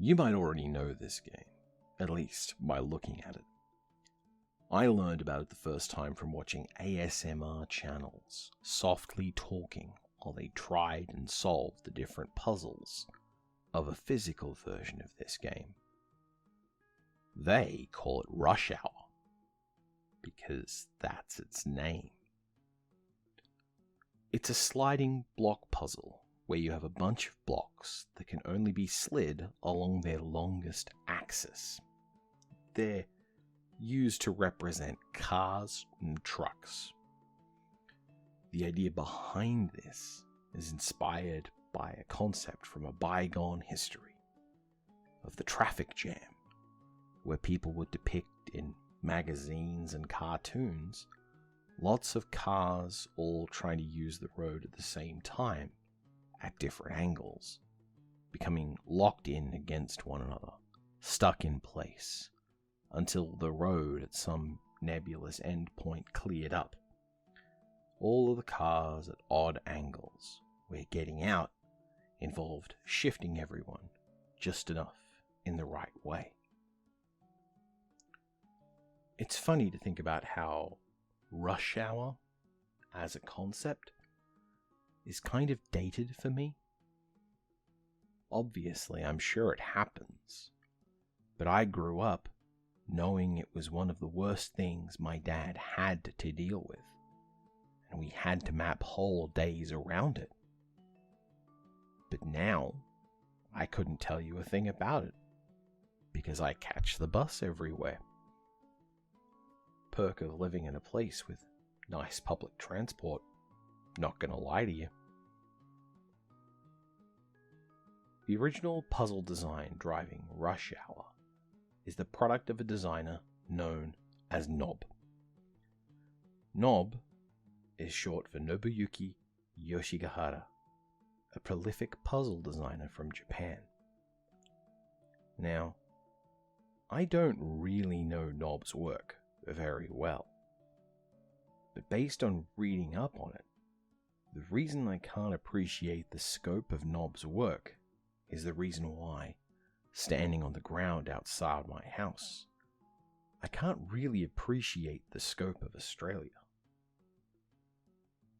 You might already know this game, at least by looking at it. I learned about it the first time from watching ASMR channels softly talking while they tried and solved the different puzzles of a physical version of this game. They call it Rush Hour, because that's its name. It's a sliding block puzzle where you have a bunch of blocks that can only be slid along their longest axis. They're used to represent cars and trucks. The idea behind this is inspired by a concept from a bygone history of the traffic jam, where people would depict in magazines and cartoons lots of cars all trying to use the road at the same time at different angles, becoming locked in against one another, stuck in place, until the road at some nebulous endpoint cleared up. All of the cars at odd angles, where getting out involved shifting everyone just enough in the right way. It's funny to think about how rush hour as a concept is kind of dated for me. Obviously, I'm sure it happens, but I grew up knowing it was one of the worst things my dad had to deal with, and we had to map whole days around it. But now, I couldn't tell you a thing about it, because I catch the bus everywhere. Perk of living in a place with nice public transport, not gonna lie to you. The original puzzle design driving Rush Hour is the product of a designer known as Nob. Nob is short for Nobuyuki Yoshigahara, a prolific puzzle designer from Japan. Now, I don't really know Nob's work very well, but based on reading up on it, the reason I can't appreciate the scope of Nob's work is the reason why, standing on the ground outside my house, I can't really appreciate the scope of Australia.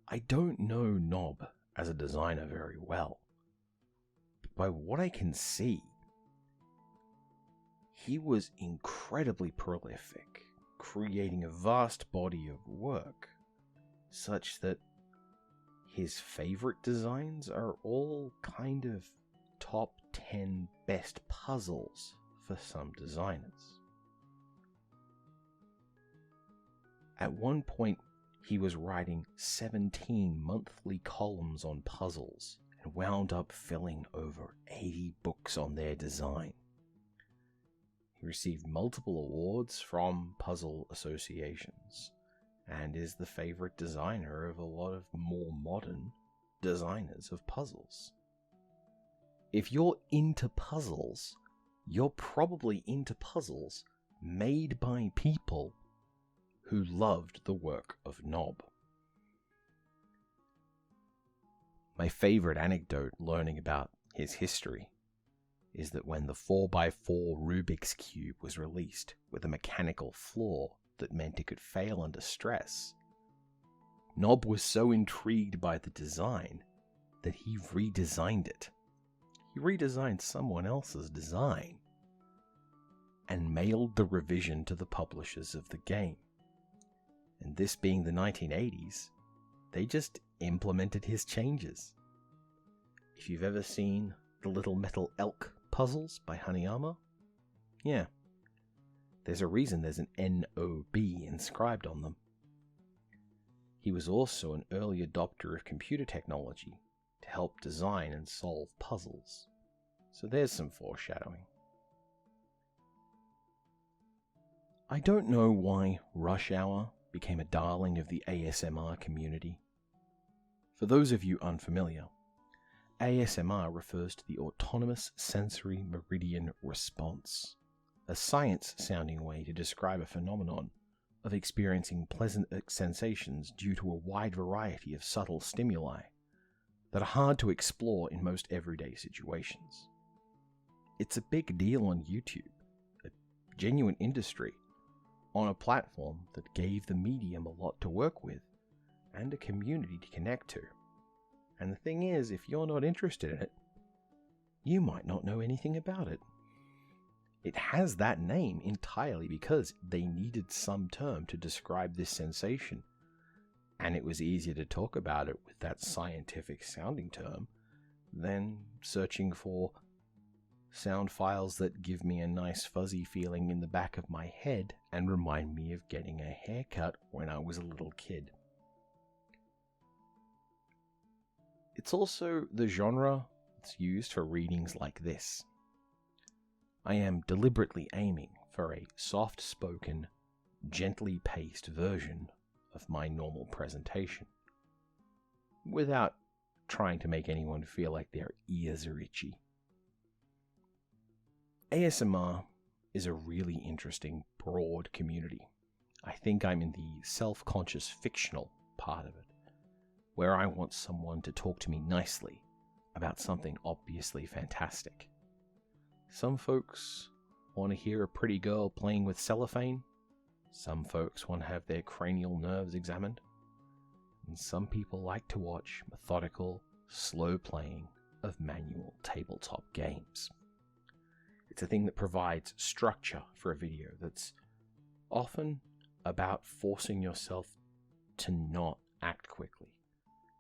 I don't know Nob as a designer very well, but by what I can see, he was incredibly prolific, creating a vast body of work, such that his favorite designs are all kind of top 10 best puzzles for some designers. At one point, he was writing 17 monthly columns on puzzles and wound up filling over 80 books on their design. He received multiple awards from puzzle associations and is the favorite designer of a lot of more modern designers of puzzles. If you're into puzzles, you're probably into puzzles made by people who loved the work of Nob. My favorite anecdote learning about his history is that when the 4x4 Rubik's Cube was released with a mechanical flaw that meant it could fail under stress, Nob was so intrigued by the design that he redesigned it. He redesigned someone else's design and mailed the revision to the publishers of the game. And this being the 1980s, they just implemented his changes. If you've ever seen the Little Metal Elk puzzles by Hanayama, yeah, there's a reason there's an N-O-B inscribed on them. He was also an early adopter of computer technology to help design and solve puzzles. So there's some foreshadowing. I don't know why Rush Hour became a darling of the ASMR community. For those of you unfamiliar, ASMR refers to the Autonomous Sensory Meridian Response, a science-sounding way to describe a phenomenon of experiencing pleasant sensations due to a wide variety of subtle stimuli that are hard to explore in most everyday situations. It's a big deal on YouTube, a genuine industry, on a platform that gave the medium a lot to work with and a community to connect to. And the thing is, if you're not interested in it, you might not know anything about it. It has that name entirely because they needed some term to describe this sensation, and it was easier to talk about it with that scientific sounding term than searching for sound files that give me a nice fuzzy feeling in the back of my head and remind me of getting a haircut when I was a little kid. It's also the genre that's used for readings like this. I am deliberately aiming for a soft-spoken, gently paced version of my normal presentation, without trying to make anyone feel like their ears are itchy. ASMR is a really interesting, broad community. I think I'm in the self-conscious fictional part of it, where I want someone to talk to me nicely about something obviously fantastic. Some folks want to hear a pretty girl playing with cellophane. Some folks want to have their cranial nerves examined. And some people like to watch methodical, slow playing of manual tabletop games. It's a thing that provides structure for a video that's often about forcing yourself to not act quickly,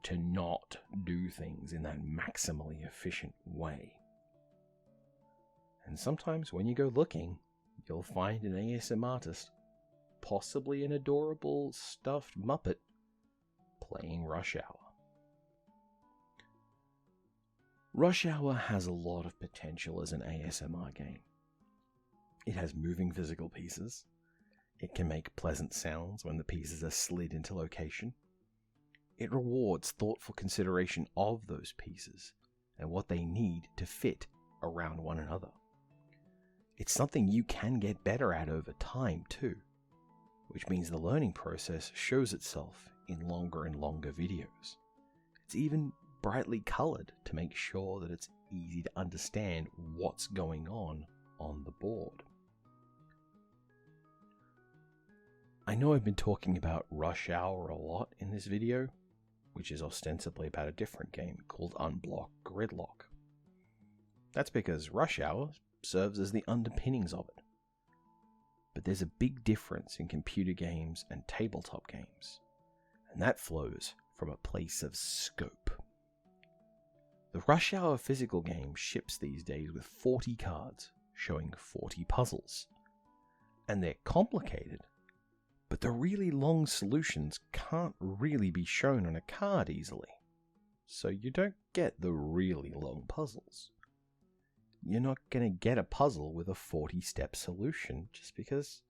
to not do things in that maximally efficient way. And sometimes when you go looking, you'll find an ASMR artist, possibly an adorable stuffed Muppet, playing Rush Hour. Rush Hour has a lot of potential as an ASMR game. It has moving physical pieces. It can make pleasant sounds when the pieces are slid into location. It rewards thoughtful consideration of those pieces and what they need to fit around one another. It's something you can get better at over time too, which means the learning process shows itself in longer and longer videos. It's even brightly colored to make sure that it's easy to understand what's going on the board. I know I've been talking about Rush Hour a lot in this video, which is ostensibly about a different game called Unblock Gridlock. That's because Rush Hour serves as the underpinnings of it. But there's a big difference in computer games and tabletop games, and that flows from a place of scope. The Rush Hour physical game ships these days with 40 cards, showing 40 puzzles. And they're complicated, but the really long solutions can't really be shown on a card easily. So you don't get the really long puzzles. You're not going to get a puzzle with a 40-step solution just because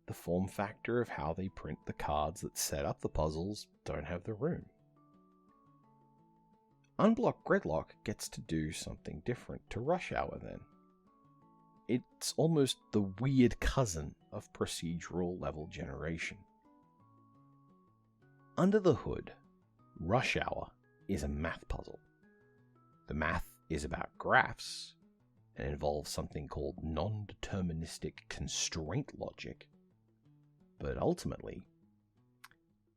the form factor of how they print the cards that set up the puzzles don't have the room. Unblock Gridlock gets to do something different to Rush Hour then. It's almost the weird cousin of procedural level generation. Under the hood, Rush Hour is a math puzzle. The math is about graphs and involves something called non-deterministic constraint logic. But ultimately,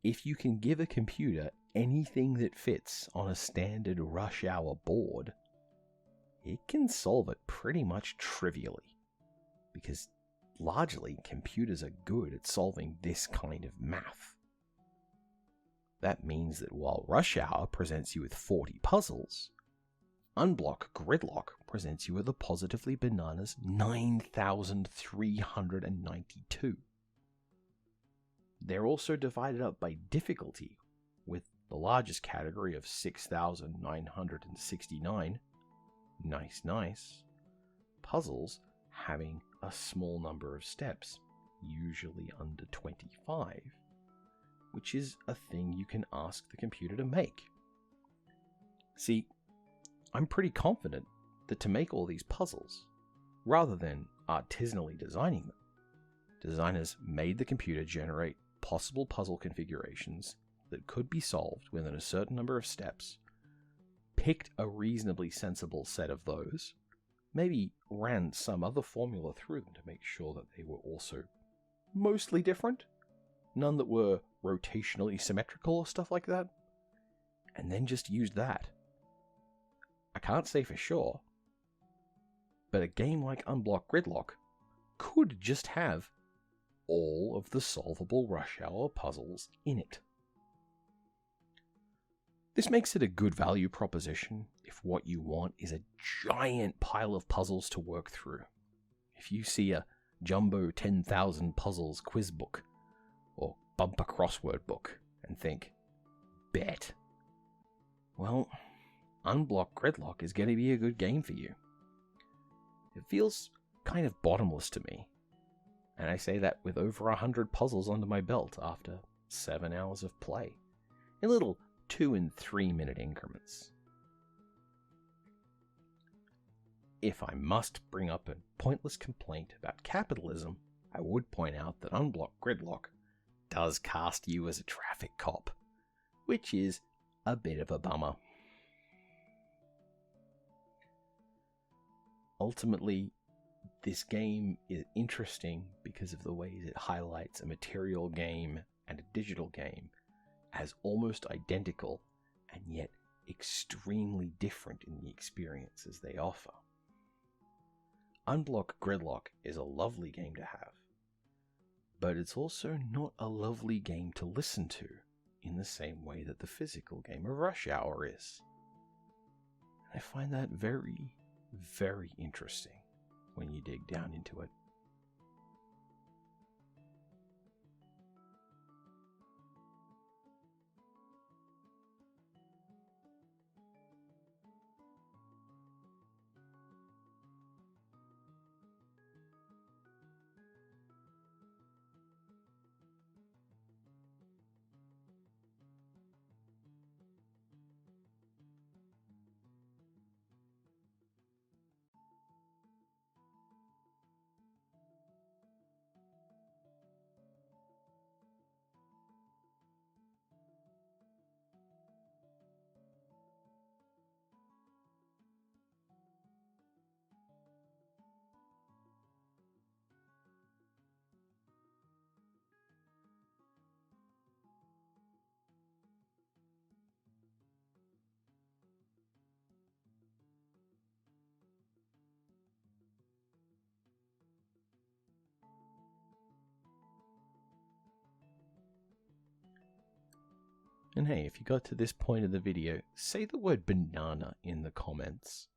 if you can give a computer anything that fits on a standard Rush Hour board, it can solve it pretty much trivially, because largely computers are good at solving this kind of math. That means that while Rush Hour presents you with 40 puzzles, Unblock Gridlock presents you with a positively bananas 9,392. They're also divided up by difficulty, with the largest category of 6,969 nice puzzles having a small number of steps, usually under 25, which is a thing you can ask the computer to make. See, I'm pretty confident that to make all these puzzles, rather than artisanally designing them, designers made the computer generate possible puzzle configurations that could be solved within a certain number of steps, picked a reasonably sensible set of those, maybe ran some other formula through them to make sure that they were also mostly different. None that were rotationally symmetrical or stuff like that. And then just used that. I can't say for sure, but a game like Unblock Gridlock could just have all of the solvable Rush Hour puzzles in it. This makes it a good value proposition if what you want is a giant pile of puzzles to work through. If you see a jumbo 10,000 puzzles quiz book or bumper crossword book and think, bet, well, Unblock Gridlock is going to be a good game for you. It feels kind of bottomless to me, and I say that with over 100 puzzles under my belt after 7 hours of play, in little 2 and 3 minute increments. If I must bring up a pointless complaint about capitalism, I would point out that Unblock Gridlock does cast you as a traffic cop, which is a bit of a bummer. Ultimately, this game is interesting because of the ways it highlights a material game and a digital game as almost identical and yet extremely different in the experiences they offer. Unblock Gridlock is a lovely game to have, but it's also not a lovely game to listen to in the same way that the physical game of Rush Hour is. I find that very, very interesting when you dig down into it. And hey, if you got to this point of the video, say the word banana in the comments.